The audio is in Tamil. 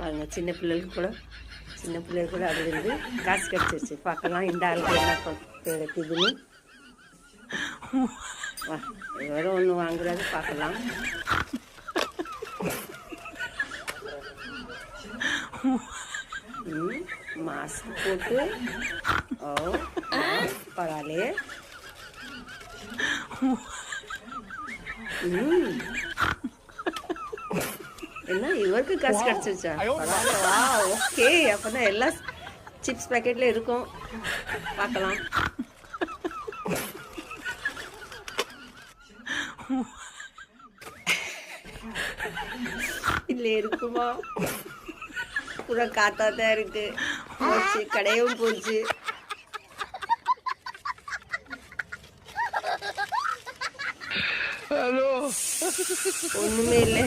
பாருங்க, சின்ன பிள்ளைகளுக்கு கூட அது வந்து காசு கிடச்சிருச்சு. பார்க்கலாம் இந்த ஆளுக்கு என்ன கிடைக்குதுன்னு. வா, வேறு ஒன்று வாங்குறாரு, பார்க்கலாம். மாஸ்க் போட்டு, ஓ பரவாயில்லையே. என்ன இவருக்கு காசு கிடச்சிருச்சா? வா, ஓகே. அப்போ தான் எல்லா சிப்ஸ் பேக்கெட்டில் இருக்கும். பார்க்கலாம். இல்லை இருக்குமா? பூரா காத்தா தான் இருக்கு. போச்சு, கடையும் போச்சு. ஒன்றுமே இல்லை.